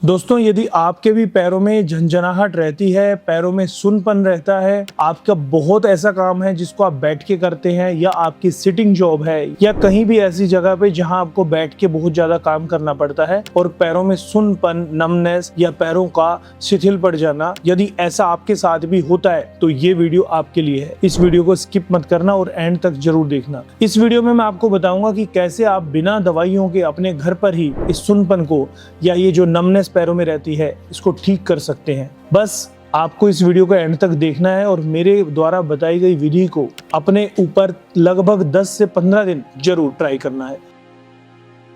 दोस्तों, यदि आपके भी पैरों में झंझनाहट रहती है, पैरों में सुनपन रहता है, आपका बहुत ऐसा काम है जिसको आप बैठ के करते हैं, या आपकी सिटिंग जॉब है, या कहीं भी ऐसी जगह पे जहां आपको बैठ के बहुत ज्यादा काम करना पड़ता है और पैरों में सुनपन, नमनेस या पैरों का शिथिल पड़ जाना, यदि ऐसा आपके साथ भी होता है तो ये वीडियो आपके लिए है। इस वीडियो को स्किप मत करना और एंड तक जरूर देखना। इस वीडियो में मैं आपको बताऊंगा कि कैसे आप बिना दवाइयों के अपने घर पर ही इस सुनपन को या ये जो नमनेस पैरों में रहती है इसको ठीक कर सकते हैं। बस आपको इस वीडियो को एंड तक देखना है और मेरे द्वारा बताई गई विधि को अपने ऊपर लगभग 10 से 15 दिन जरूर ट्राई करना है।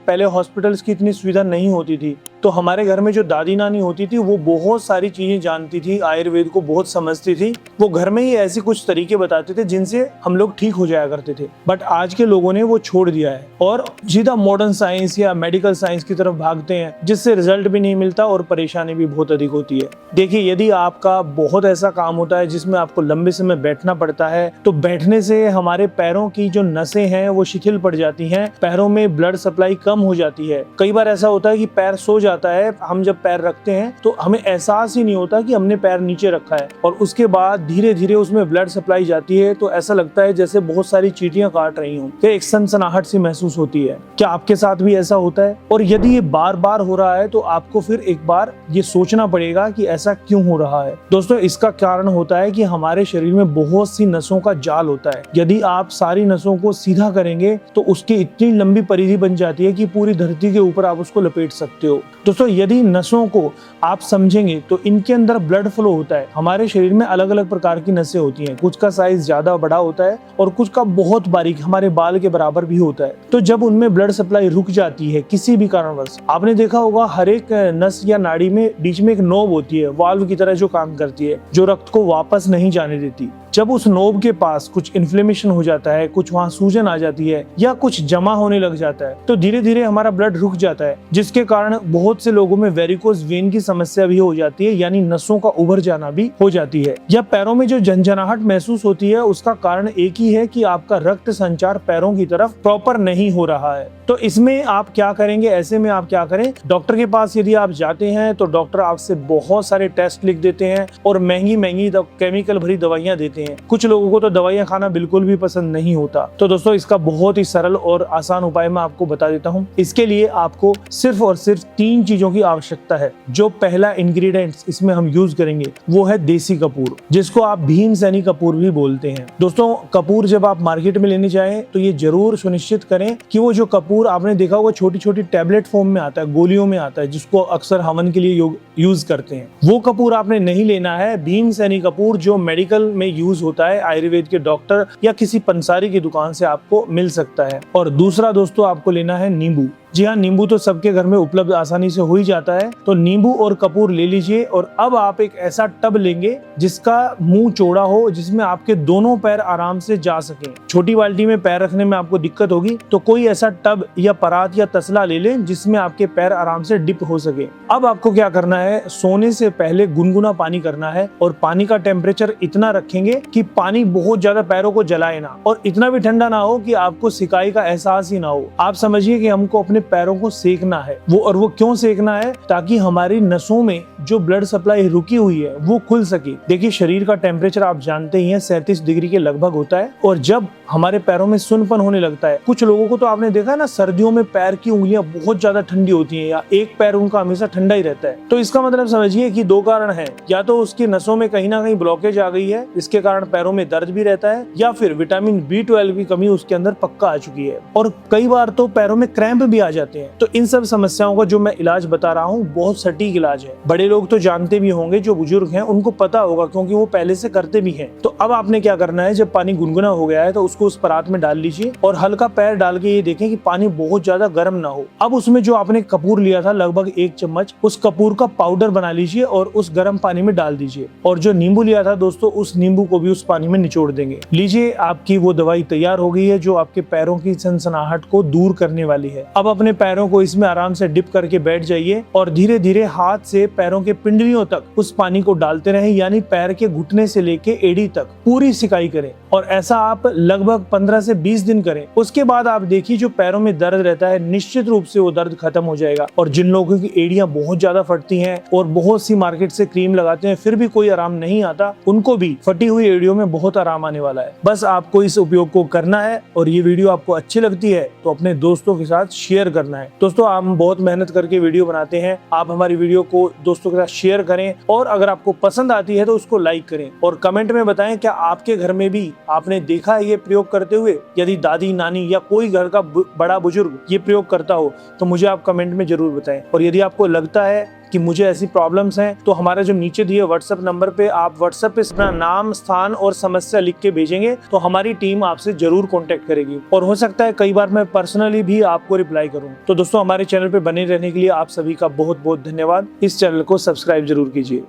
पहले हॉस्पिटल्स की इतनी सुविधा नहीं होती थी, तो हमारे घर में जो दादी नानी होती थी वो बहुत सारी चीजें जानती थी, आयुर्वेद को बहुत समझती थी। वो घर में ही ऐसे कुछ तरीके बताते थे जिनसे हम लोग ठीक हो जाया करते थे। बट आज के लोगों ने वो छोड़ दिया है और सीधा मॉडर्न साइंस या मेडिकल साइंस की तरफ भागते हैं, जिससे रिजल्ट भी नहीं मिलता और परेशानी भी बहुत अधिक होती है। देखिए, यदि आपका बहुत ऐसा काम होता है जिसमें आपको लंबे समय बैठना पड़ता है, तो बैठने से हमारे पैरों की जो नसें हैं वो शिथिल पड़ जाती हैं, पैरों में ब्लड सप्लाई कम हो जाती है। कई बार ऐसा होता है कि पैर सो जाता है, हम जब पैर रखते हैं तो हमें एहसास ही नहीं होता कि हमने पैर नीचे रखा है, और उसके बाद धीरे धीरे उसमें ब्लड सप्लाई जाती है तो ऐसा लगता है जैसे बहुत सारी चींटियां काट रही हों। फिर एक सनसनाहट सी महसूस होती है। क्या आपके साथ भी ऐसा होता है? और यदि ये बार बार हो रहा है तो आपको फिर एक बार ये सोचना पड़ेगा कि ऐसा क्यों हो रहा है। दोस्तों, इसका कारण होता है कि हमारे शरीर में बहुत सी नसों का जाल होता है। यदि आप सारी नसों को सीधा करेंगे तो उसकी इतनी लंबी परिधि बन जाती है कि पूरी धरती के ऊपर आप उसको लपेट सकते हो। दोस्तों, यदि नसों को आप समझेंगे तो इनके अंदर ब्लड फ्लो होता है। हमारे शरीर में अलग अलग प्रकार की नसें होती हैं, कुछ का साइज ज्यादा बड़ा होता है और कुछ का बहुत बारीक, हमारे बाल के बराबर भी होता है। तो जब उनमें ब्लड सप्लाई रुक जाती है किसी भी कारणवश, आपने देखा होगा हर एक नस या नाड़ी में बीच में एक नोब होती है, वाल्व की तरह जो काम करती है, जो रक्त को वापस नहीं जाने देती। जब उस नोब के पास कुछ इन्फ्लेमेशन हो जाता है, कुछ वहां सूजन आ जाती है या कुछ जमा होने लग जाता है, तो धीरे धीरे हमारा ब्लड रुक जाता है, जिसके कारण बहुत से लोगों में वेरिकोज वेन की समस्या भी हो जाती है, यानी नसों का उभर जाना भी हो जाती है। या पैरों में जो झंझनाहट महसूस होती है उसका कारण एक ही है कि आपका रक्त संचार पैरों की तरफ प्रॉपर नहीं हो रहा है। तो इसमें आप क्या करेंगे? ऐसे में आप क्या करें, डॉक्टर के पास यदि आप जाते हैं तो डॉक्टर आपसे बहुत सारे टेस्ट लिख देते हैं और महंगी महंगी केमिकल भरी दवाइयां देते हैं। कुछ लोगों को तो दवाइयां खाना बिल्कुल भी पसंद नहीं होता। तो दोस्तों, इसका बहुत ही सरल और आसान उपाय मैं आपको बता देता हूं। इसके लिए आपको सिर्फ और सिर्फ 3 चीजों की आवश्यकता है। जो पहला इंग्रेडिएंट्स इसमें हम यूज करेंगे वो है देसी कपूर, जिसको आप भीमसेनी कपूर भी बोलते हैं। दोस्तों, कपूर जब आप मार्केट में लेने जाएं तो ये जरूर सुनिश्चित करें कि वो जो कपूर आपने देखा होगा छोटी छोटी टैबलेट फॉर्म में आता है, गोलियों में आता है, जिसको अक्सर हवन के लिए यूज करते हैं, वो कपूर आपने नहीं लेना है। भीमसेनी कपूर जो मेडिकल में यूज होता है, आयुर्वेद के डॉक्टर या किसी पंसारी की दुकान से आपको मिल सकता है। और दूसरा दोस्तों, आपको लेना है नींबू। जी हाँ, नींबू तो सबके घर में उपलब्ध आसानी से हो ही जाता है। तो नींबू और कपूर ले लीजिए और अब आप एक ऐसा टब लेंगे जिसका मुंह चौड़ा हो, जिसमें आपके दोनों पैर आराम से जा सके। छोटी बाल्टी में पैर रखने में आपको दिक्कत होगी तो कोई ऐसा टब या परात या तसला ले लें जिसमें आपके पैर आराम से डिप हो सके। अब आपको क्या करना है, सोने से पहले गुनगुना पानी करना है और पानी का टेम्परेचर इतना रखेंगे कि पानी बहुत ज्यादा पैरों को जलाए ना, और इतना भी ठंडा ना हो कि आपको सिकाई का एहसास ही ना हो। आप समझिए कि हमको अपने पैरों को सेकना है। वो क्यों सेकना है? ताकि हमारी नसों में जो ब्लड सप्लाई रुकी हुई है वो खुल सके। देखिए, शरीर का टेम्परेचर आप जानते ही हैं 37 डिग्री के लगभग होता है, और जब हमारे पैरों में सुनपन होने लगता है, कुछ लोगों को तो आपने देखा है ना, सर्दियों में पैर की उंगलियां बहुत ज्यादा ठंडी होती हैं या एक पैर उनका हमेशा ठंडा ही रहता है। तो इसका मतलब समझिए कि 2 कारण है, या तो उसकी नसों में कहीं ना कहीं ब्लॉकेज आ गई है, इसके कारण पैरों में दर्द भी रहता है, या फिर विटामिन B12 की कमी उसके अंदर पक्का आ चुकी है, और कई बार तो पैरों में क्रैम्प भी आ जाते हैं। तो इन सब समस्याओं का जो मैं इलाज बता रहा हूँ बहुत सटीक इलाज है। बड़े लोग तो जानते भी होंगे, जो बुजुर्ग हैं उनको पता होगा क्योंकि वो पहले से करते भी हैं। तो अब आपने क्या करना है, जब पानी गुनगुना हो गया है तो उसको उस परात में डाल लीजिए और हल्का पैर डाल के ये देखें कि पानी बहुत ज्यादा गर्म ना हो। अब उसमें जो आपने कपूर लिया था लगभग 1 चम्मच, उस कपूर का पाउडर बना लीजिए और उस गर्म पानी में डाल दीजिए। और जो नींबू लिया था दोस्तों, उस नींबू को भी उस पानी में निचोड़ देंगे। लीजिए, आपकी वो दवाई तैयार हो गई है जो आपके पैरों की सनसनाहट को दूर करने वाली है। अब अपने पैरों को इसमें आराम से डिप करके बैठ जाइए और धीरे धीरे हाथ से पैरों के पिंडलियों तक उस पानी को डालते रहें, यानी पैर के घुटने से लेके एड़ी तक पूरी सिकाई करें। और ऐसा आप लगभग 15 से 20 दिन करें। उसके बाद आप देखिए जो पैरों में दर्द रहता है निश्चित रूप से वो दर्द खत्म हो जाएगा। और जिन लोगों की एड़ियां बहुत ज्यादा फटती हैं और बहुत सी मार्केट से क्रीम लगाते हैं फिर भी कोई आराम नहीं आता, उनको भी फटी हुई एड़ियों में बहुत आराम आने वाला है। बस आपको इस उपयोग को करना है और ये वीडियो आपको अच्छी लगती है तो अपने दोस्तों के साथ शेयर करना है। दोस्तों हम बहुत मेहनत करके वीडियो बनाते हैं, आप हमारी वीडियो को दोस्तों के साथ शेयर करें और अगर आपको पसंद आती है तो उसको लाइक करें और कमेंट में बताएं क्या आपके घर में भी आपने देखा है ये प्रयोग करते हुए। यदि दादी नानी या कोई घर का बड़ा बुजुर्ग ये प्रयोग करता हो तो मुझे आप कमेंट में जरूर बताएं। और यदि आपको लगता है कि मुझे ऐसी प्रॉब्लम्स हैं तो हमारे जो नीचे दिए व्हाट्सएप नंबर पे आप व्हाट्सएप पे अपना नाम, स्थान और समस्या लिख के भेजेंगे तो हमारी टीम आपसे जरूर कांटेक्ट करेगी और हो सकता है कई बार मैं पर्सनली भी आपको रिप्लाई करूं। तो दोस्तों हमारे चैनल पे बने रहने के लिए आप सभी का बहुत बहुत धन्यवाद। इस चैनल को सब्सक्राइब जरूर कीजिए।